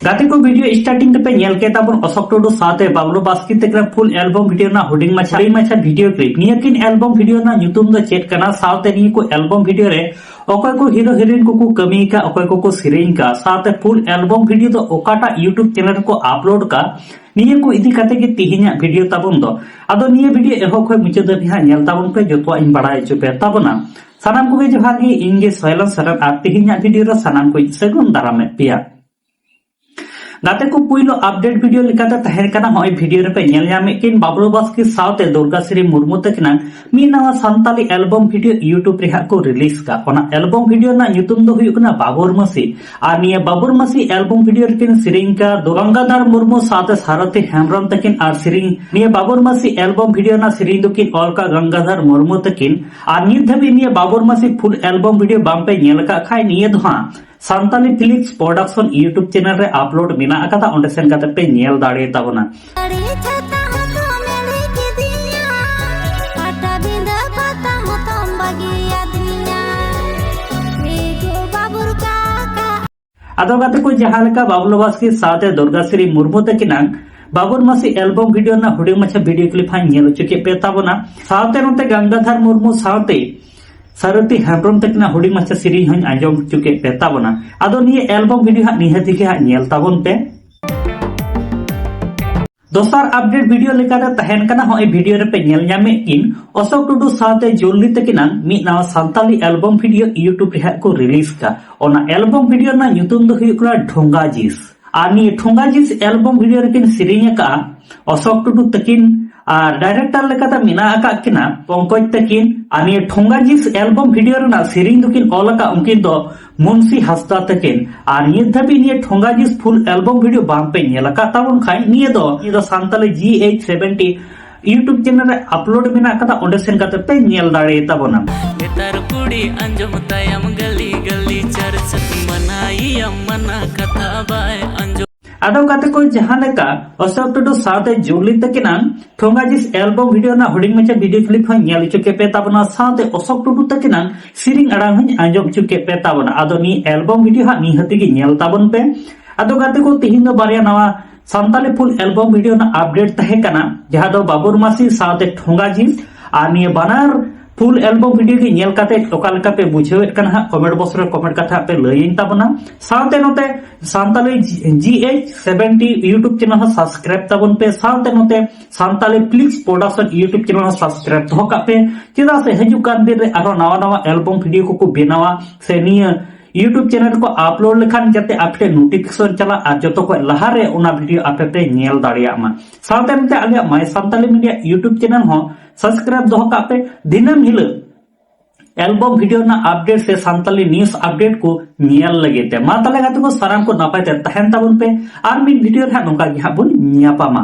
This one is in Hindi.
गाते को वीडियो स्टार्टिंग पे नेल के ताबन अशोक टुडू साथे बाबलू बास्की तक फुल एल्बम वीडियो ना हुडिंग माछा वीडियो क्लिप निया किन एल्बम वीडियो ना ᱧᱩᱛᱩᱢ दो चेट कना साथे निया को एल्बम वीडियो रे ओकय को हीरो हीरोइन को कमी का ओकय को सेरेन का साथे फुल एल्बम वीडियो तो ओकाटा यूट्यूब चैनल को अपलोड का निया को इदी काते के तिहिना वीडियो ताबन दो आदो निया वीडियो एहो खय मुचे द बिहा नेल ताबन पे जतो इन बड़ाय चुपे ताबना सानाम को जोहार गे इंगे सोयलन सरन आ तिहिना वीडियो रे सानाम को सगुन दारामे पिया गाते को पुइलो अपडेट वीडियो लेकाते तहेर कना होय वीडियो रे पे नेल ᱧᱟᱢᱮ किन बाबलू बास्की साथे दुर्गाश्री मुर्मू तकना मी नवा संताली एल्बम वीडियो यूट्यूब रे को रिलीज का ओना एल्बम वीडियो ना ᱧᱩᱛᱩᱢ दो हुयुक ना बाबुर मसी आ निया बाबुर मसी एल्बम वीडियो रे किन सिरिंग का गंगाधर मुर्मू साथे सारथी हेमब्रम तकिन आर सिरिंग निया बाबुर मसी एल्बम वीडियो ना सिरिंग दो किन ऑल का गंगाधर मुर्मू तकिन आर नित धबी निया बाबुर मसी फुल एल्बम वीडियो बाम पे नेल का खाय निया दोहा Santali Felix production YouTube channel रे अपलोड मेना अकाता ओंडे सेन काते पे नेल दाड़े ताबना आदो गाते को जहां लेका बाबलू बास्की साथे दुर्गाश्री मुर्मू तकिना बाबुर मसी एल्बम वीडियो ना हुडिंग माछा वीडियो क्लिप हां नेल चुके पे ताबना साथे नोते गंगाधर मुर्मू साथे सारथी हेमब्रम तकना हुडिंग माछा सिरी हन आंजम चुके पे ताबना आदो निये एल्बम वीडियो हा निहति के हा नेल ताबन पे दोसर अपडेट वीडियो लेकाते तहेन कना होय वीडियो रे पे नेल ᱧᱟᱢᱮ किन अशोक टुडू साथे जोली तकिना मी नवा संताली एल्बम वीडियो यूट्यूब रे को रिलीज का ओना एल्बम वीडियो ना ᱧᱩᱛᱩᱢ दो हुयुक ना ढोंगा जिस आनी ढोंगा जिस एल्बम वीडियो रे किन सिरिंग का अशोक टुडू तकिन और डायरेक्टर लेकाता मिना आका किना पंकज तकिन आनी ठोंगा जिस एल्बम वीडियो रे ना सिरिंग दुकिन ओलका उनकिन दो मुंशी हस्ता तकिन और निय धबी निय ठोंगा जिस फुल एल्बम वीडियो बाम पे नेलका ताबन खाय निय दो सांताली GH70 यूट्यूब चैनल रे अपलोड मेना कता ओंडे सेन काते पे नेल दाड़े ताबना नेतार कुड़ी अंजम तायम गली गली चर्चा मनाई मना कथा बाय अंजम आदो गाते को जहां लेका अशोक टुडू साथे जोली तकिना ठोंगा जिस एल्बम वीडियो ना हुडिंग माछा वीडियो क्लिप हन नेल चुके पे ताबना साथे अशोक टुडू तकिना सिरिंग अड़ांग हन आंजम चुके पे ताबना आदो नी एल्बम वीडियो हा निहति की नेल ताबन पे आदो गाते को तिहिन दो बारिया नवा सांताली फुल एल्बम वीडियो ना अपडेट तहे कना जहां दो बाबुर मासी साथे ठोंगा जिस आ निये बानार फुल एल्बम वीडियो की नेल काते ओकालका पे बुझेवेत कना हा कमेंट बॉक्स रे कमेंट कथा पे लयिन ताबना साथे नोते सांताली GH70 यूट्यूब चैनल हा सब्सक्राइब ताबन पे साथे नोते Santali Felix production YouTube channel हा सब्सक्राइब तो का पे चेदा से हजु कान दिन रे आरो नवा नवा एल्बम वीडियो को बेनावा से निया यूट्यूब चैनल को अपलोड लेखान जाते आपे नोटिफिकेशन चला और जतो को लहारे ओना वीडियो आपे पे नेल दाड़िया मा साथे नते आले my Santali media YouTube channel हो सब्सक्राइब दो का पे दिनम हिल एल्बम वीडियो ना अपडेट से सांताली न्यूज़ अपडेट को नेल लगेते मा तले गाते को साराम को नापाय ते तहन ताबन पे आर मी वीडियो हा नोका gi ha bun nyapama।